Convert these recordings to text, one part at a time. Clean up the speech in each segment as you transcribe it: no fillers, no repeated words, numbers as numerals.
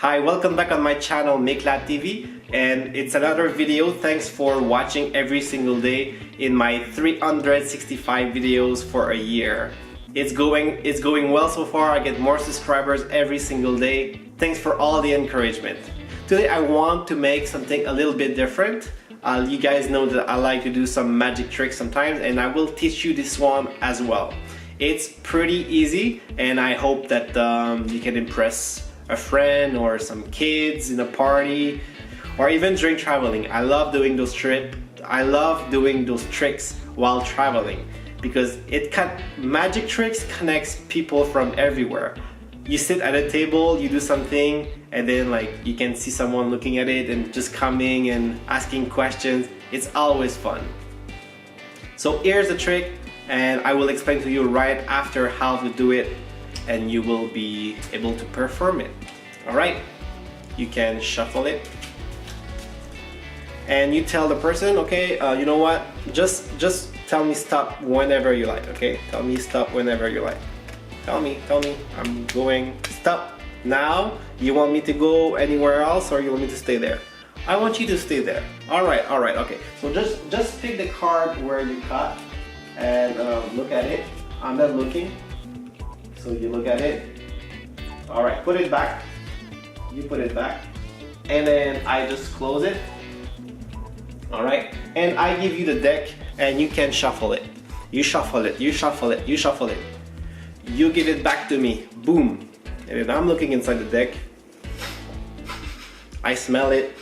Hi, welcome back on my channel MicLabTv, and it's another video. Thanks for watching every single day in my 365 videos for a year. It's going well so far. I get more subscribers every single day. Thanks for all the encouragement. Today I want to make something a little bit different. You guys know that I like to do some magic tricks sometimes, and I will teach you this one as well. It's pretty easy, and I hope that you can impress a friend or some kids in a party or even during traveling. I love doing those tricks while traveling because magic tricks connects people from everywhere. You sit at a table, you do something, and then you can see someone looking at it and just coming and asking questions. It's always fun. So here's the trick, and I will explain to you right after how to do it, and you will be able to perform it. Alright, you can shuffle it and you tell the person, okay, you know what, just tell me stop whenever you like. Okay, tell me stop whenever you like. Tell me, I'm going stop now. You want me to go anywhere else, or you want me to stay there? I want you to stay there. Alright, okay, so just pick the card where you cut and look at it. I'm not looking. So you look at it. Alright, put it back. You put it back. And then I just close it. Alright, and I give you the deck and you can shuffle it. You shuffle it, you shuffle it, you shuffle it. You give it back to me. Boom. And then I'm looking inside the deck. I smell it.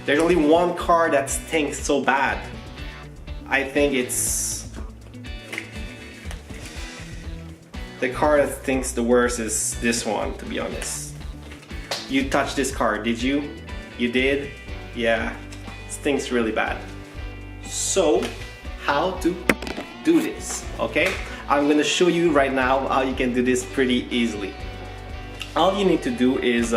There's only one card that stinks so bad. I think it's the card that stinks the worst is this one, to be honest. You touched this card, did you? You did? Yeah, it stinks really bad. So, how to do this, okay? I'm gonna show you right now how you can do this pretty easily. All you need to do is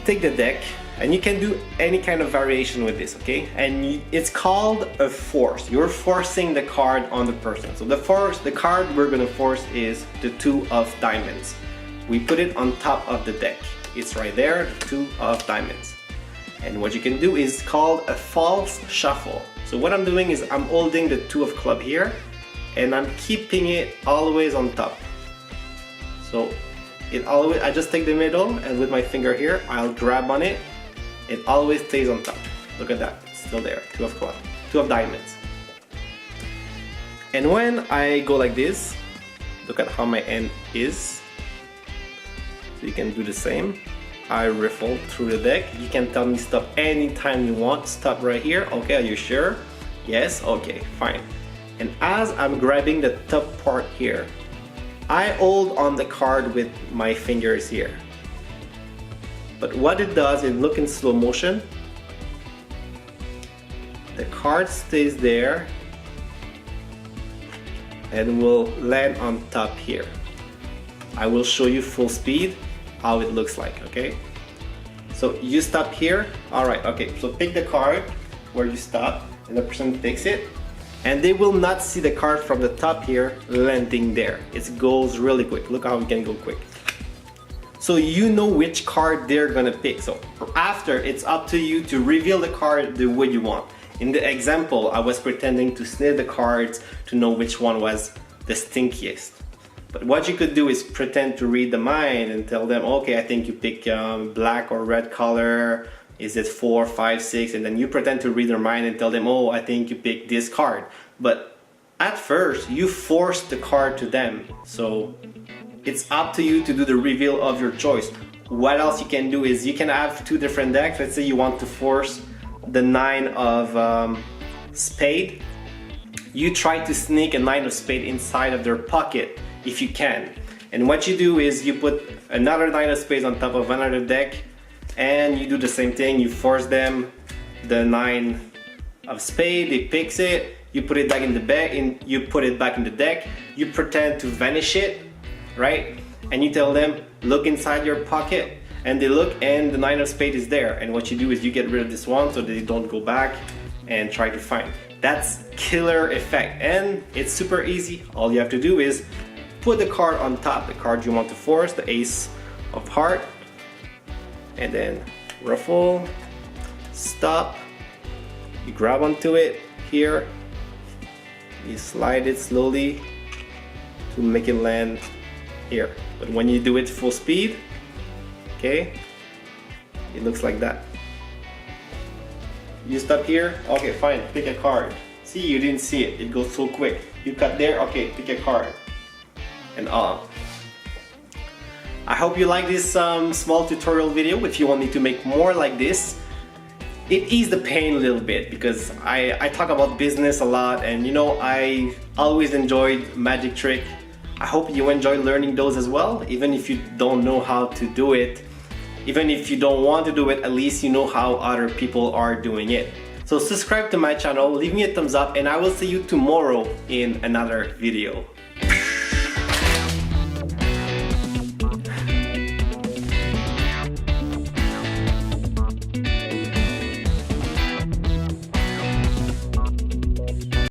take the deck, and you can do any kind of variation with this, okay? And it's called a force. You're forcing the card on the person. So the card we're gonna force is the 2 of diamonds. We put it on top of the deck. It's right there, the 2 of diamonds. And what you can do is called a false shuffle. So what I'm doing is I'm holding the 2 of club here, and I'm keeping it always on top. So I just take the middle, and with my finger here, I'll grab on it. It always stays on top. Look at that, it's still there, 2 of club, 2 of diamonds. And when I go like this, look at how my hand is. So you can do the same. I riffle through the deck. You can tell me stop anytime you want. Stop right here. Okay, are you sure? Yes, okay, fine. And as I'm grabbing the top part here, I hold on the card with my fingers here. But what it does is, look in slow motion, the card stays there and will land on top here. I will show you full speed how it looks like, okay? So you stop here. Alright, okay, so pick the card where you stop, and the person picks it, and they will not see the card from the top here landing there. It goes really quick. Look how we can go quick. So you know which card they're gonna pick. So after, it's up to you to reveal the card the way you want. In the example, I was pretending to sniff the cards to know which one was the stinkiest. But what you could do is pretend to read the mind and tell them, okay, I think you pick black or red color. Is it 4, 5, 6? And then you pretend to read their mind and tell them, oh, I think you pick this card. But at first, you force the card to them. So it's up to you to do the reveal of your choice. What else you can do is you can have 2 different decks. Let's say you want to force the 9 of spade. You try to sneak a 9 of spade inside of their pocket if you can. And what you do is you put another 9 of spades on top of another deck, and you do the same thing. You force them the 9 of spade, they picks it, you put it back in the deck, and you put it back in the deck. You pretend to vanish it, right? And you tell them, look inside your pocket, and they look, and the 9 of spade is there. And what you do is you get rid of this one so they don't go back and try to find. That's killer effect, and it's super easy. All you have to do is put the card on top, the card you want to force, the ace of heart, and then ruffle, stop, you grab onto it here, you slide it slowly to make it land here. But when you do it full speed, okay, it looks like that. You stop here, okay, fine, pick a card. See, you didn't see it, it goes so quick. You cut there, okay, pick a card. And I hope you like this small tutorial video. If you want me to make more like this, it eased the pain a little bit because I talk about business a lot, and you know, I always enjoyed magic trick. I hope you enjoy learning those as well, even if you don't know how to do it. Even if you don't want to do it, at least you know how other people are doing it. So subscribe to my channel, leave me a thumbs up, and I will see you tomorrow in another video.